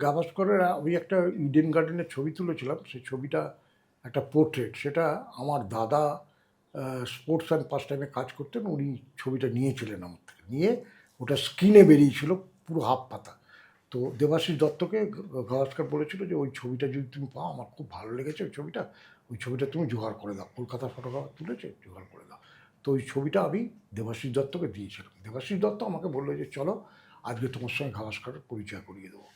গাভাস্করের আমি একটা ইডেন গার্ডেনের ছবি তুলেছিলাম। সেই ছবিটা একটা পোর্ট্রেট। সেটা আমার দাদা স্পোর্টস অ্যান্ড পাস টাইমে কাজ করতেন। উনি ছবিটা নিয়েছিলেন আমার থেকে। নিয়ে ওটা স্ক্রিনে বেরিয়েছিল পুরো হাফ পাতা। তো দেবাশিস দত্তকে গাভাস্কর বলেছিল যে, "ওই ছবিটা যদি তুমি পাও, আমার খুব ভালো লেগেছে ওই ছবিটা। ওই ছবিটা তুমি জোগাড় করে দাও। কলকাতার ফটোগ্রাফার তুলেছে, জোগাড় করে দাও।" তো ওই ছবিটা আমি দেবাশিস দত্তকে দিয়েছিলাম। দেবাশিস দত্ত আমাকে বলল যে, "চলো, আজকে তোমার সঙ্গে গাভাস্করের পরিচয় করিয়ে দেবো।"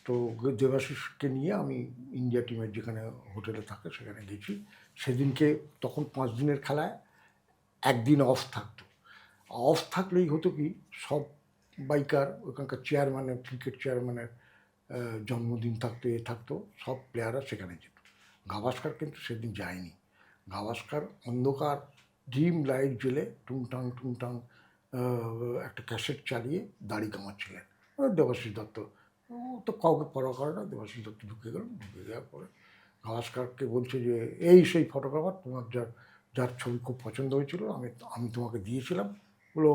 তো দেবাশিসকে নিয়ে আমি ইন্ডিয়া টিমের যেখানে হোটেলে থাকে সেখানে গেছি। সেদিনকে তখন ৫ দিনের খেলায় ১ দিন অফ থাকতো। অফ থাকলেই হতো কি, সব বাইকার, ওখানকার চেয়ারম্যানের, ক্রিকেট চেয়ারম্যানের জন্মদিন থাকতো, থাকতো, সব প্লেয়াররা সেখানে যেত। গাভাস্কর কিন্তু সেদিন যায়নি। গাভাস্কর অন্ধকার ডিম লাইট জ্বেলে টুংটাং টুংটাং একটা ক্যাসেট চালিয়ে দাড়ি কামাচ্ছিলেন। দেবাশিস দত্ত ও তো কাউকে পরোয়া করে না। দেবাশিস দত্ত ঢুকে গেলেন। ঢুকে যাওয়ার পরে গাভাস্করকে বলছে যে, "এই সেই ফটোগ্রাফার, তোমার যার যার ছবি খুব পছন্দ হয়েছিল, আমি আমি তোমাকে দিয়েছিলাম।" বললো,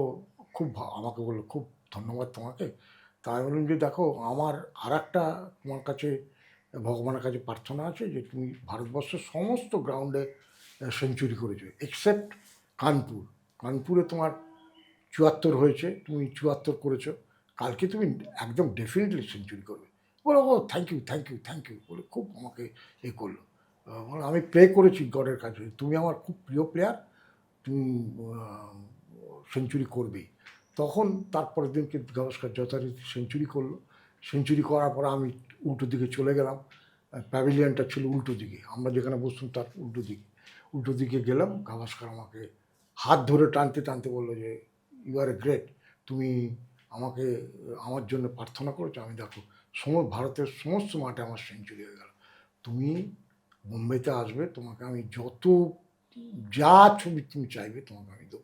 "খুব আমাকে বললো, "খুব ধন্যবাদ তোমাকে।" তা আমি বললাম যে, "দেখো, আমার আরেকটা তোমার কাছে ভগবানের কাছে প্রার্থনা আছে যে তুমি ভারতবর্ষের সমস্ত গ্রাউন্ডে সেঞ্চুরি করেছো এক্সেপ্ট কানপুর। কানপুরে তোমার ৭৪ হয়েছে, তুমি ৭৪ করেছো। কালকে তুমি একদম ডেফিনিটলি সেঞ্চুরি করবে।" বললো, "oh thank you, thank you, thank you" বলে খুব আমাকে করলো। আমি প্রে করেছি গডের কাছে, "তুমি আমার খুব প্রিয় প্লেয়ার, তুমি সেঞ্চুরি করবেই।" তখন তারপরের দিনকে গাভাস্কর যথারীতি সেঞ্চুরি করলো। সেঞ্চুরি করার পর আমি উল্টো দিকে চলে গেলাম। প্যাভিলিয়নটা ছিল উল্টো দিকে। আমরা যেখানে বসতাম তার উল্টো দিকে। উল্টো দিকে গেলাম। গাভাস্কর আমাকে হাত ধরে টানতে টানতে বললো যে, "ইউ আর এ গ্রেট। তুমি আমাকে আমার জন্য প্রার্থনা করেছো। আমি দেখো ভারতের সমস্ত মাঠে আমার সেঞ্চুরি হয়ে গেল। তুমি বোম্বেতে আসবে, তোমাকে আমি যত যা ছবি তুমি চাইবে তোমাকে আমি দেবো।"